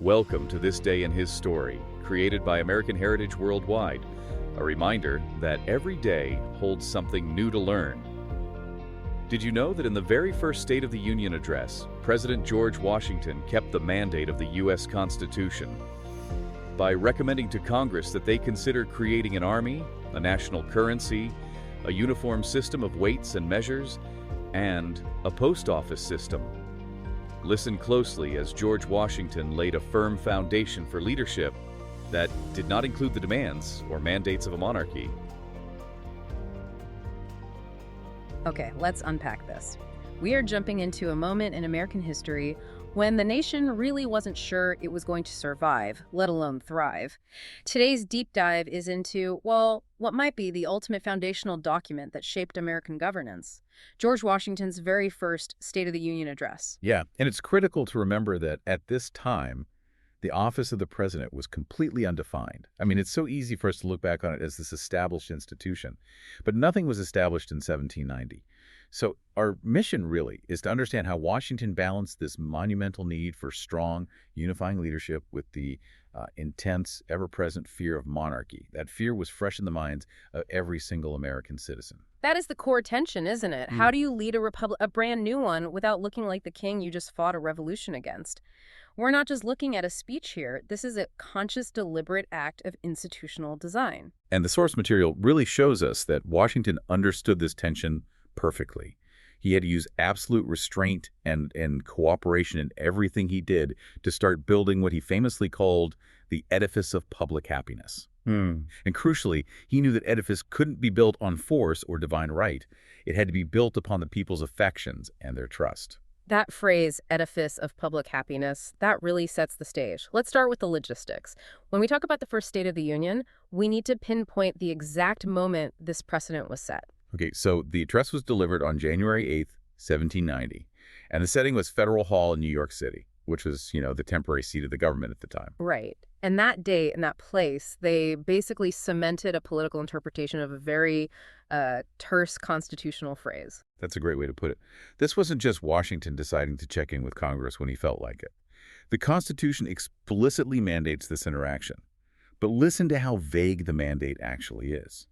Welcome to This Day in His Story, created by American Heritage Worldwide, a reminder that every day holds something new to learn. Did you know that in the very first State of the Union address, President George Washington kept the mandate of the U.S. Constitution by recommending to Congress that they consider creating an army, a national currency, a uniform system of weights and measures, and a post office system? Listen closely as George Washington laid a firm foundation for leadership that did not include the demands or mandates of a monarchy. Okay, let's unpack this. We are jumping into a moment in American history when the nation really wasn't sure it was going to survive, let alone thrive. Today's deep dive is into, well, what might be the ultimate foundational document that shaped American governance, George Washington's very first State of the Union address. Yeah, and it's critical to remember that at this time, the office of the president was completely undefined. I mean, it's so easy for us to look back on it as this established institution, but nothing was established in 1790. So our mission really is to understand how Washington balanced this monumental need for strong, unifying leadership with the intense, ever-present fear of monarchy. That fear was fresh in the minds of every single American citizen. That is the core tension, isn't it? How do you lead a brand new one without looking like the king you just fought a revolution against? We're not just looking at a speech here. This is a conscious, deliberate act of institutional design. And the source material really shows us that Washington understood this tension perfectly. He had to use absolute restraint and cooperation in everything he did to start building what he famously called the edifice of public happiness. And crucially, he knew that edifice couldn't be built on force or divine right. It had to be built upon the people's affections and their trust. That phrase, edifice of public happiness, that really sets the stage. Let's start with the logistics. When we talk about the first State of the Union, we need to pinpoint the exact moment this precedent was set. Okay, so the address was delivered on January 8th, 1790, and the setting was Federal Hall in New York City, which was, the temporary seat of the government at the time. Right. And that date and that place, they basically cemented a political interpretation of a very terse constitutional phrase. That's a great way to put it. This wasn't just Washington deciding to check in with Congress when he felt like it. The Constitution explicitly mandates this interaction. But listen to how vague the mandate actually is.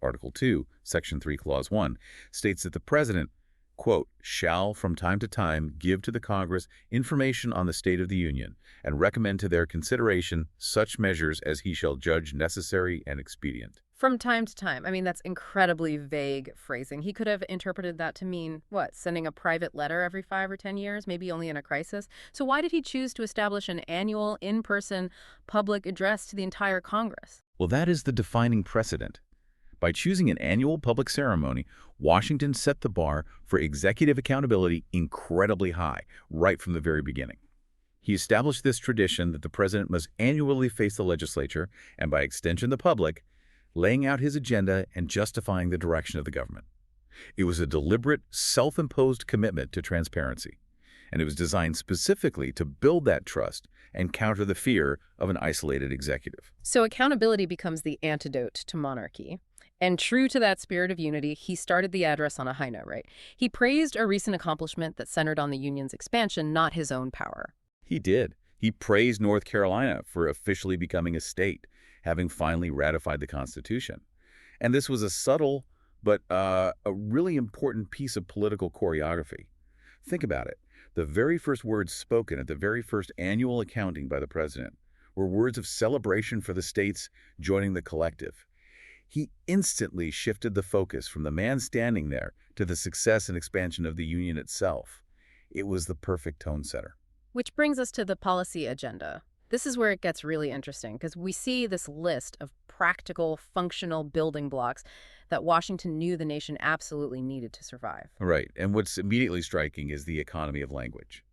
Article 2, Section 3, Clause 1, states that the president, quote, shall from time to time give to the Congress information on the state of the Union and recommend to their consideration such measures as he shall judge necessary and expedient. From time to time. I mean, that's incredibly vague phrasing. He could have interpreted that to mean, what, sending a private letter every 5 or 10 years, maybe only in a crisis? So why did he choose to establish an annual, in-person public address to the entire Congress? Well, that is the defining precedent. By choosing an annual public ceremony, Washington set the bar for executive accountability incredibly high, right from the very beginning. He established this tradition that the president must annually face the legislature, and by extension the public, laying out his agenda and justifying the direction of the government. It was a deliberate, self-imposed commitment to transparency, and it was designed specifically to build that trust and counter the fear of an isolated executive. So accountability becomes the antidote to monarchy. And true to that spirit of unity, he started the address on a high note, right? He praised a recent accomplishment that centered on the Union's expansion, not his own power. He did. He praised North Carolina for officially becoming a state, having finally ratified the Constitution. And this was a subtle but a really important piece of political choreography. Think about it. The very first words spoken at the very first annual accounting by the president were words of celebration for the states joining the collective. He instantly shifted the focus from the man standing there to the success and expansion of the Union itself. It was the perfect tone setter. Which brings us to the policy agenda. This is where it gets really interesting, because we see this list of practical, functional building blocks that Washington knew the nation absolutely needed to survive. Right, and what's immediately striking is the economy of language.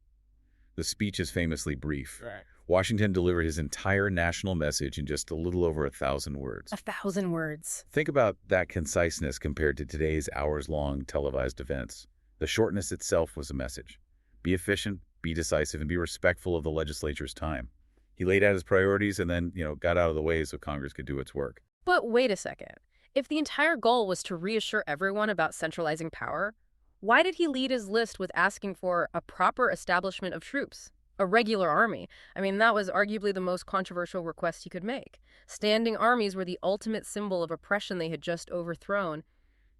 The speech is famously brief. Right. Washington delivered his entire national message in just a little over 1,000 words. 1,000 words. Think about that conciseness compared to today's hours-long televised events. The shortness itself was a message. Be efficient, be decisive, and be respectful of the legislature's time. He laid out his priorities and then, got out of the way so Congress could do its work. But wait a second. If the entire goal was to reassure everyone about centralizing power, why did he lead his list with asking for a proper establishment of troops? A regular army. I mean, that was arguably the most controversial request he could make. Standing armies were the ultimate symbol of oppression they had just overthrown.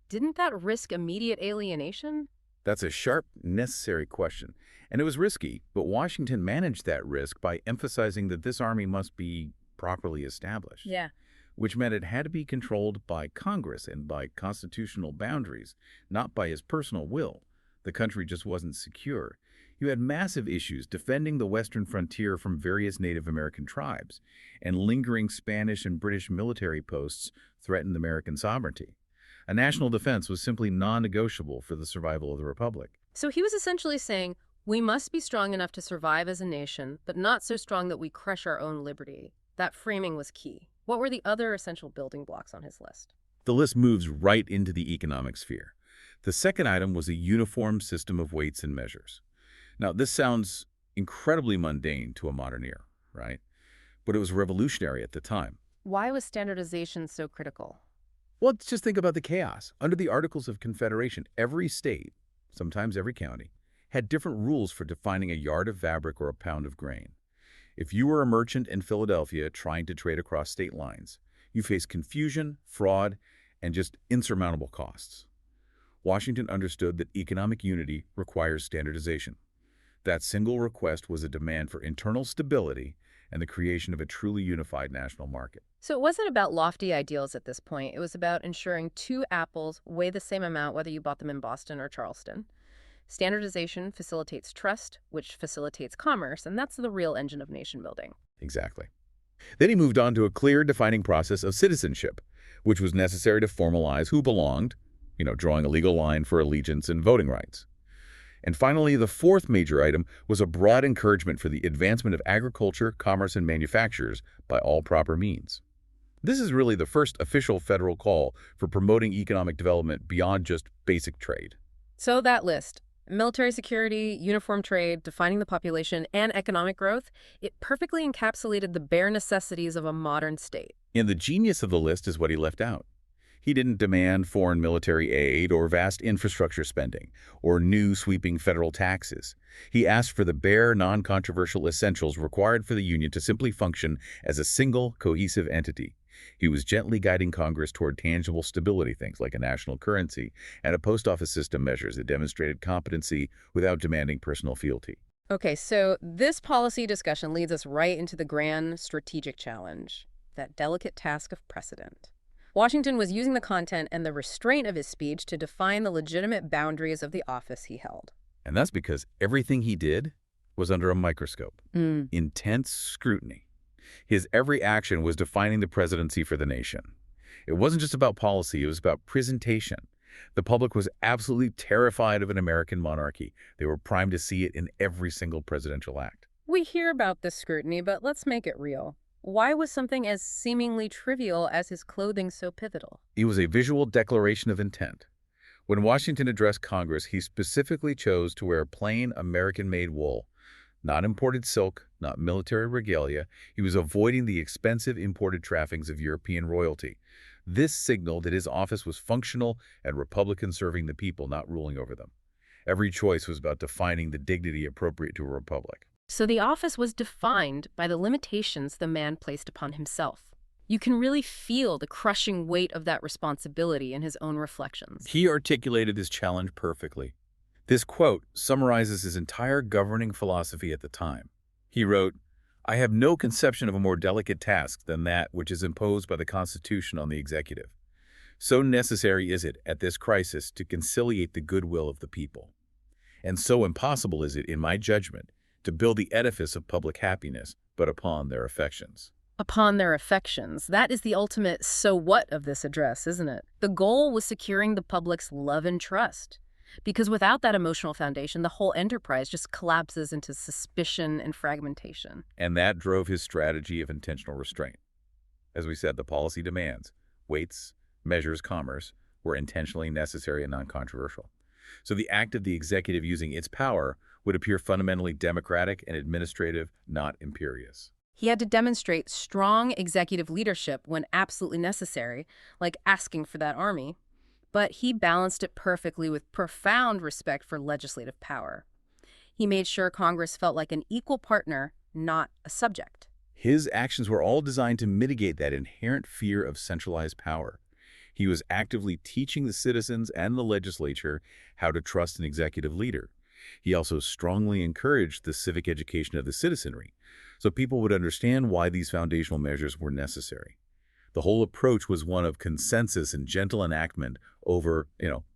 Didn't that risk immediate alienation? That's a sharp, necessary question. And it was risky, but Washington managed that risk by emphasizing that this army must be properly established, Yeah. which meant it had to be controlled by Congress and by constitutional boundaries, not by his personal will. The country just wasn't secure. You had massive issues defending the western frontier from various Native American tribes, and lingering Spanish and British military posts threatened American sovereignty. A national defense was simply non-negotiable for the survival of the Republic. So he was essentially saying, we must be strong enough to survive as a nation, but not so strong that we crush our own liberty. That framing was key. What were the other essential building blocks on his list? The list moves right into the economic sphere. The second item was a uniform system of weights and measures. Now, this sounds incredibly mundane to a modern ear, right? But it was revolutionary at the time. Why was standardization so critical? Well, just think about the chaos. Under the Articles of Confederation, every state, sometimes every county, had different rules for defining a yard of fabric or a pound of grain. If you were a merchant in Philadelphia trying to trade across state lines, you faced confusion, fraud, and just insurmountable costs. Washington understood that economic unity requires standardization. That single request was a demand for internal stability and the creation of a truly unified national market. So it wasn't about lofty ideals at this point. It was about ensuring two apples weigh the same amount whether you bought them in Boston or Charleston. Standardization facilitates trust, which facilitates commerce, and that's the real engine of nation building. Exactly. Then he moved on to a clear defining process of citizenship, which was necessary to formalize who belonged, drawing a legal line for allegiance and voting rights. And finally, the fourth major item was a broad encouragement for the advancement of agriculture, commerce, and manufactures by all proper means. This is really the first official federal call for promoting economic development beyond just basic trade. So that list, military security, uniform trade, defining the population, and economic growth, it perfectly encapsulated the bare necessities of a modern state. And the genius of the list is what he left out. He didn't demand foreign military aid or vast infrastructure spending or new sweeping federal taxes. He asked for the bare, non-controversial essentials required for the Union to simply function as a single, cohesive entity. He was gently guiding Congress toward tangible stability, things like a national currency and a post office system measures that demonstrated competency without demanding personal fealty. Okay, so this policy discussion leads us right into the grand strategic challenge, that delicate task of precedent. Washington was using the content and the restraint of his speech to define the legitimate boundaries of the office he held. And that's because everything he did was under a microscope, intense scrutiny. His every action was defining the presidency for the nation. It wasn't just about policy, it was about presentation. The public was absolutely terrified of an American monarchy. They were primed to see it in every single presidential act. We hear about this scrutiny, but let's make it real. Why was something as seemingly trivial as his clothing so pivotal? It was a visual declaration of intent. When Washington addressed Congress, he specifically chose to wear plain American-made wool, not imported silk, not military regalia. He was avoiding the expensive imported trappings of European royalty. This signaled that his office was functional and Republican serving the people, not ruling over them. Every choice was about defining the dignity appropriate to a republic. So the office was defined by the limitations the man placed upon himself. You can really feel the crushing weight of that responsibility in his own reflections. He articulated his challenge perfectly. This quote summarizes his entire governing philosophy at the time. He wrote, "I have no conception of a more delicate task than that which is imposed by the Constitution on the executive. So necessary is it at this crisis to conciliate the goodwill of the people. And so impossible is it, in my judgment, to build the edifice of public happiness, but upon their affections." Upon their affections. That is the ultimate so what of this address, isn't it? The goal was securing the public's love and trust. Because without that emotional foundation, the whole enterprise just collapses into suspicion and fragmentation. And that drove his strategy of intentional restraint. As we said, the policy demands, weights, measures, commerce, were intentionally necessary and non-controversial. So the act of the executive using its power would appear fundamentally democratic and administrative, not imperious. He had to demonstrate strong executive leadership when absolutely necessary, like asking for that army. But he balanced it perfectly with profound respect for legislative power. He made sure Congress felt like an equal partner, not a subject. His actions were all designed to mitigate that inherent fear of centralized power. He was actively teaching the citizens and the legislature how to trust an executive leader. He also strongly encouraged the civic education of the citizenry, so people would understand why these foundational measures were necessary. The whole approach was one of consensus and gentle enactment over,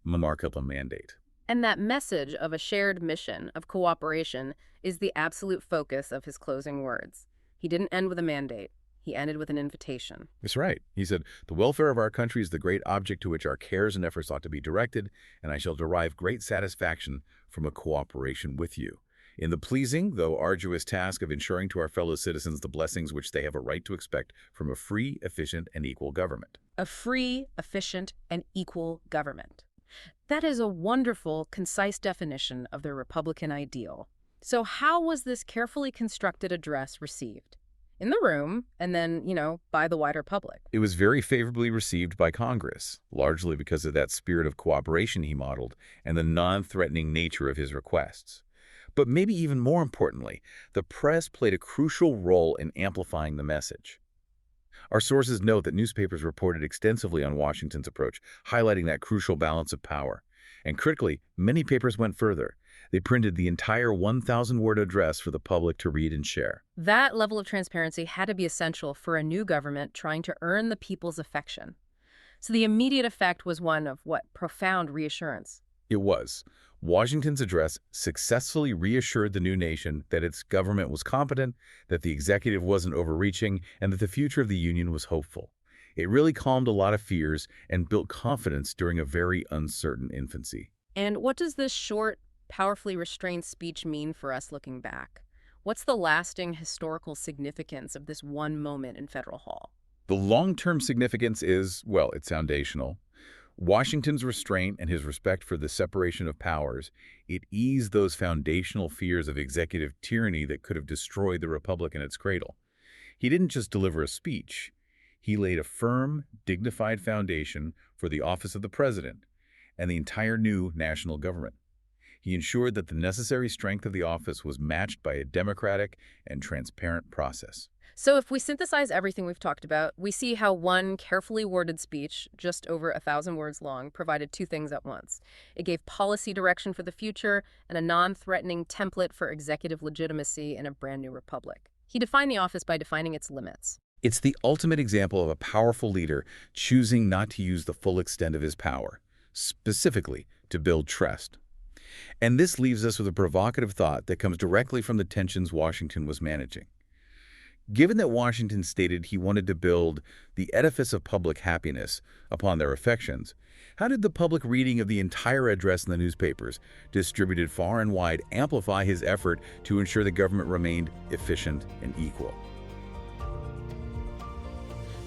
monarchical mandate. And that message of a shared mission of cooperation is the absolute focus of his closing words. He didn't end with a mandate. He ended with an invitation. That's right. He said, "The welfare of our country is the great object to which our cares and efforts ought to be directed, and I shall derive great satisfaction from a cooperation with you in the pleasing, though arduous task of ensuring to our fellow citizens the blessings which they have a right to expect from a free, efficient, and equal government." A free, efficient, and equal government. That is a wonderful, concise definition of the Republican ideal. So how was this carefully constructed address received? In the room, and then, by the wider public. It was very favorably received by Congress, largely because of that spirit of cooperation he modeled and the non-threatening nature of his requests. But maybe even more importantly, the press played a crucial role in amplifying the message. Our sources note that newspapers reported extensively on Washington's approach, highlighting that crucial balance of power. And critically, many papers went further. They printed the entire 1,000-word address for the public to read and share. That level of transparency had to be essential for a new government trying to earn the people's affection. So the immediate effect was one of profound reassurance. It was. Washington's address successfully reassured the new nation that its government was competent, that the executive wasn't overreaching, and that the future of the Union was hopeful. It really calmed a lot of fears and built confidence during a very uncertain infancy. And what does this short, powerfully restrained speech mean for us looking back? What's the lasting historical significance of this one moment in Federal Hall? The long-term significance is, it's foundational. Washington's restraint and his respect for the separation of powers, it eased those foundational fears of executive tyranny that could have destroyed the republic in its cradle. He didn't just deliver a speech. He laid a firm, dignified foundation for the office of the president and the entire new national government. He ensured that the necessary strength of the office was matched by a democratic and transparent process. So if we synthesize everything we've talked about, we see how one carefully worded speech, just over 1,000 words long, provided two things at once. It gave policy direction for the future and a non-threatening template for executive legitimacy in a brand new republic. He defined the office by defining its limits. It's the ultimate example of a powerful leader choosing not to use the full extent of his power, specifically to build trust. And this leaves us with a provocative thought that comes directly from the tensions Washington was managing. Given that Washington stated he wanted to build the edifice of public happiness upon their affections, how did the public reading of the entire address in the newspapers, distributed far and wide, amplify his effort to ensure the government remained efficient and equal?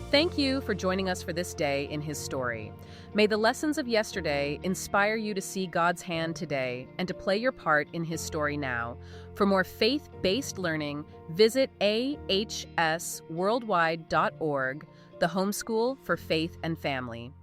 Thank you for joining us for this day in his story. May the lessons of yesterday inspire you to see God's hand today and to play your part in his story now. For more faith-based learning, visit ahsworldwide.org, the homeschool for faith and family.